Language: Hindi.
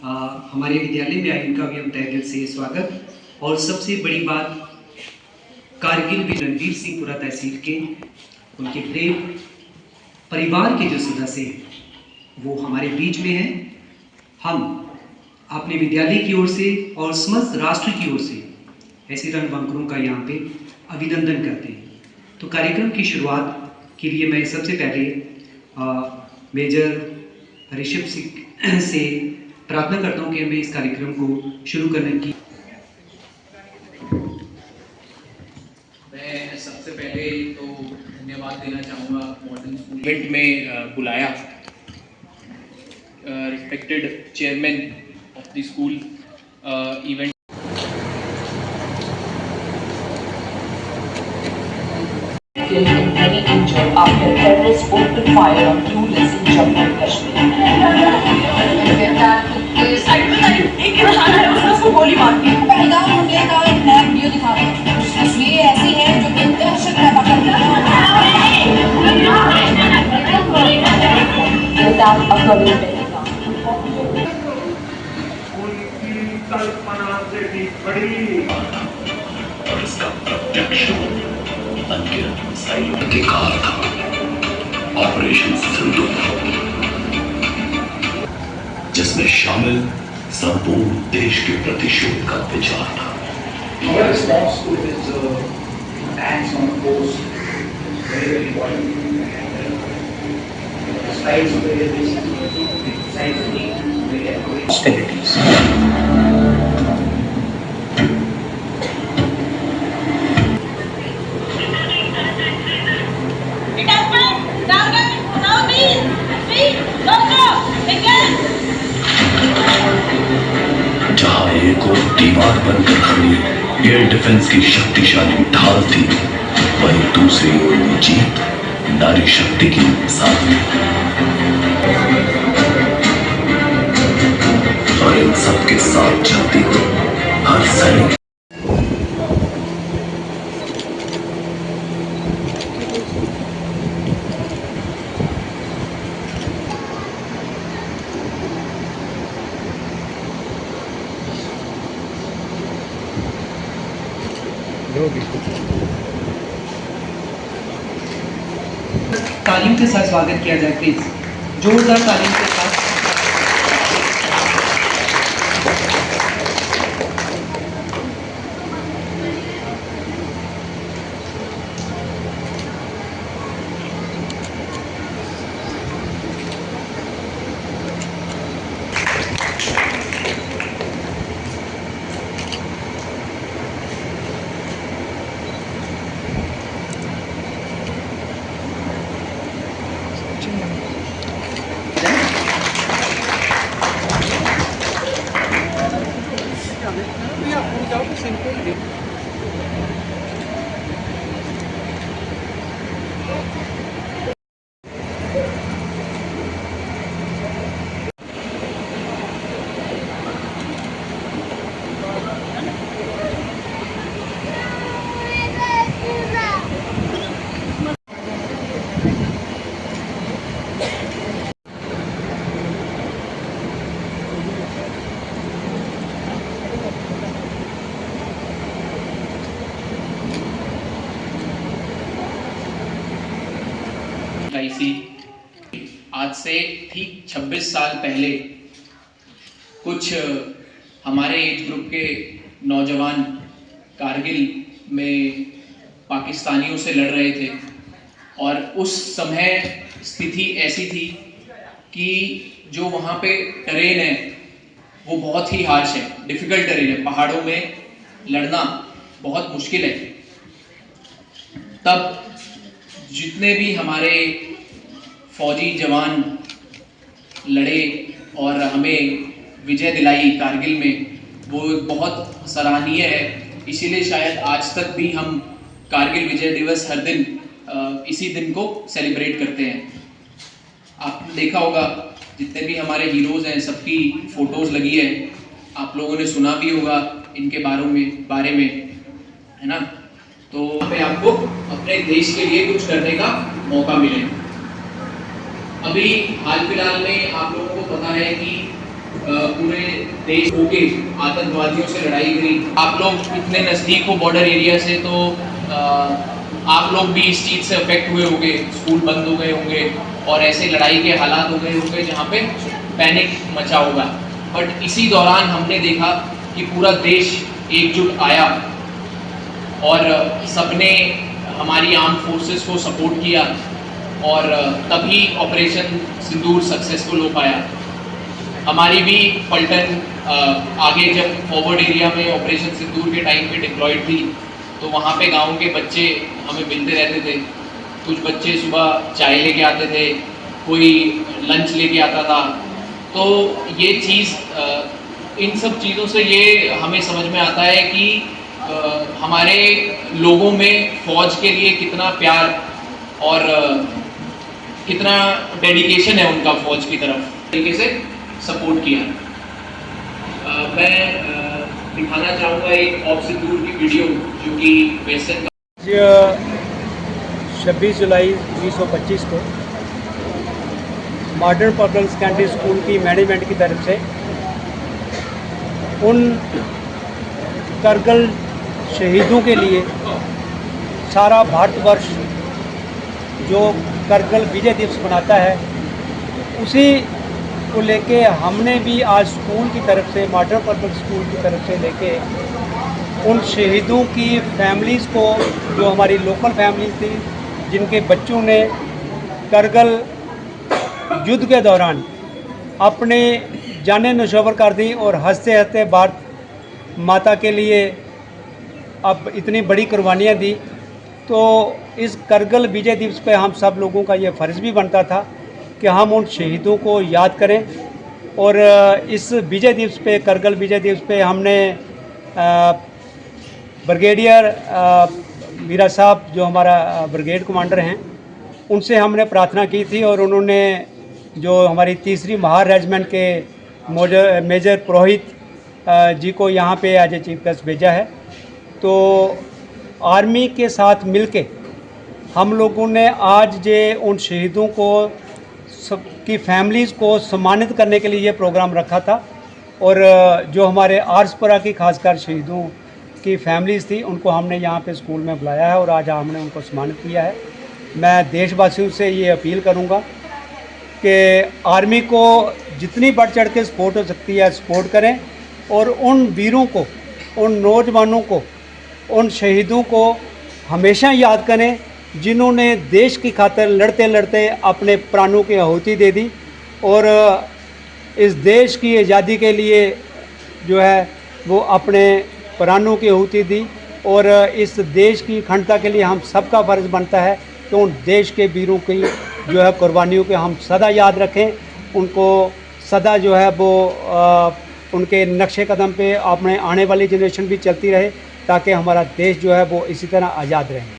हमारे विद्यालय में आए उनका भी हम तहे दिल से स्वागत। और सबसे बड़ी बात, कारगिल में रणवीर सिंहपुरा तहसील के उनके प्रेम परिवार के जो सदस्य हैं वो हमारे बीच में हैं। हम अपने विद्यालय की ओर से और समस्त राष्ट्र की ओर से ऐसे रणबांकुरों का यहाँ पे अभिनंदन करते हैं। तो कार्यक्रम की शुरुआत के लिए मैं सबसे पहले मेजर ऋषभ सिंह से प्रार्थना करता हूँ कि हमें इस कार्यक्रम को शुरू करने की। मैं सबसे पहले तो धन्यवाद देना चाहूँगा मॉडर्न स्कूल इवेंट में बुलाया respected chairman of the school event. Many injured after terrorists opened fire on tourists in Jammu and Kashmir. एक इंसान है उसने उसको गोली मार दी। पहलगाम हमले का एक नया वीडियो दिखा रहे हैं। तस्वीरें ऐसी हैं जो कि दहशत पैदा करती हैं। उनकी कल्पना से भी बड़ी और इसका प्रत्यक्ष अनगिनत मिसाइलों के कार था ऑपरेशन सिंदूर, जिसमें शामिल संपूर्ण देश के प्रतिशोध का विचार था। Our response to his attacks on the coast is very important. Besides the hostilities. जहां एक और दीवार बनकर खड़ी एयर डिफेंस की शक्तिशाली ढाल थी, वहीं दूसरी ओर जीत नारी शक्ति की मिसाल थी। और इन सबके साथ चलती हुई हर सैनिक तालीम के साथ स्वागत किया जाए प्लीज, जोरदार तालीम के साथ। आज से ठीक 26 साल पहले कुछ हमारे एज ग्रुप के नौजवान कारगिल में पाकिस्तानियों से लड़ रहे थे। और उस समय स्थिति ऐसी थी कि जो वहाँ पे टेरेन है वो बहुत ही हार्श है, डिफ़िकल्ट टेरेन है, पहाड़ों में लड़ना बहुत मुश्किल है। तब जितने भी हमारे फौजी जवान लड़े और हमें विजय दिलाई कारगिल में, वो बहुत सराहनीय है। इसीलिए शायद आज तक भी हम कारगिल विजय दिवस हर दिन इसी दिन को सेलिब्रेट करते हैं। आपने देखा होगा जितने भी हमारे हीरोज़ हैं सबकी फ़ोटोज़ लगी है, आप लोगों ने सुना भी होगा इनके बारे में, है ना। तो पे आपको अपने देश के लिए कुछ करने का मौका मिले। अभी हाल फिलहाल में आप लोगों को पता है कि पूरे देश होके आतंकवादियों से लड़ाई करी। आप लोग इतने नज़दीक हो बॉर्डर एरिया से, तो आप लोग भी इस चीज़ से अफेक्ट हुए होंगे, स्कूल बंद हो गए होंगे और ऐसे लड़ाई के हालात हो गए होंगे जहाँ पे पैनिक मचा होगा। बट इसी दौरान हमने देखा कि पूरा देश एकजुट आया और सबने हमारी आर्म फोर्सेस को सपोर्ट किया और तभी ऑपरेशन सिंदूर सक्सेसफुल हो पाया। हमारी भी पलटन आगे जब फॉरवर्ड एरिया में ऑपरेशन सिंदूर के टाइम पे डिप्लॉयड थी, तो वहाँ पे गांव के बच्चे हमें मिलते रहते थे। कुछ बच्चे सुबह चाय लेके आते थे, कोई लंच लेके आता था। तो ये चीज़, इन सब चीज़ों से ये हमें समझ में आता है कि हमारे लोगों में फ़ौज के लिए कितना प्यार और कितना डेडिकेशन है उनका फ़ौज की तरफ, तरीके से सपोर्ट किया। मैं दिखाना चाहूँगा एक ऑफ सिंदूर की वीडियो जो कि वेस्टर्न 26 जुलाई 1925 को मॉडर्न पब्लिक सेकेंडरी स्कूल की मैनेजमेंट की तरफ से उन करगिल शहीदों के लिए सारा भारतवर्ष जो करगिल विजय दिवस मनाता है, उसी को लेके हमने भी आज स्कूल की तरफ से, मॉडर्न पब्लिक स्कूल की तरफ से लेके उन शहीदों की फैमिलीज़ को, जो हमारी लोकल फैमिलीज थी जिनके बच्चों ने करगिल युद्ध के दौरान अपने जानें नशोवर कर दी और हंसते हंसते भारत माता के लिए अब इतनी बड़ी कुर्बानियाँ दी, तो इस करगिल विजय दिवस पे हम सब लोगों का ये फ़र्ज़ भी बनता था कि हम उन शहीदों को याद करें। और इस विजय दिवस पे, करगिल विजय दिवस पे, हमने ब्रिगेडियर मीरा साहब जो हमारा ब्रिगेड कमांडर हैं, उनसे हमने प्रार्थना की थी और उन्होंने जो हमारी 3री महार रेजिमेंट के मेजर पुरोहित जी को यहाँ पे एज ए चीफ गेस्ट भेजा है। तो आर्मी के साथ मिलके हम लोगों ने आज जे उन शहीदों को की फैमिलीज़ को सम्मानित करने के लिए ये प्रोग्राम रखा था और जो हमारे आर्सपुरा की खासकर शहीदों की फैमिलीज़ थी उनको हमने यहाँ पे स्कूल में बुलाया है और आज हमने उनको सम्मानित किया है। मैं देशवासियों से ये अपील करूँगा कि आर्मी को जितनी बढ़ चढ़ के सपोर्ट हो सकती है सपोर्ट करें और उन वीरों को, उन नौजवानों को, उन शहीदों को हमेशा याद करें जिन्होंने देश की खातिर लड़ते लड़ते अपने प्राणों की आहुति दे दी और इस देश की आज़ादी के लिए जो है वो अपने प्राणों की आहुति दी। और इस देश की अखंडता के लिए हम सबका फ़र्ज़ बनता है कि उन देश के वीरों की जो है कुर्बानियों के हम सदा याद रखें, उनको सदा जो है वो उनके नक्शे कदम पे अपने आने वाली जनरेशन भी चलती रहे ताकि हमारा देश जो है वो इसी तरह आज़ाद रहे।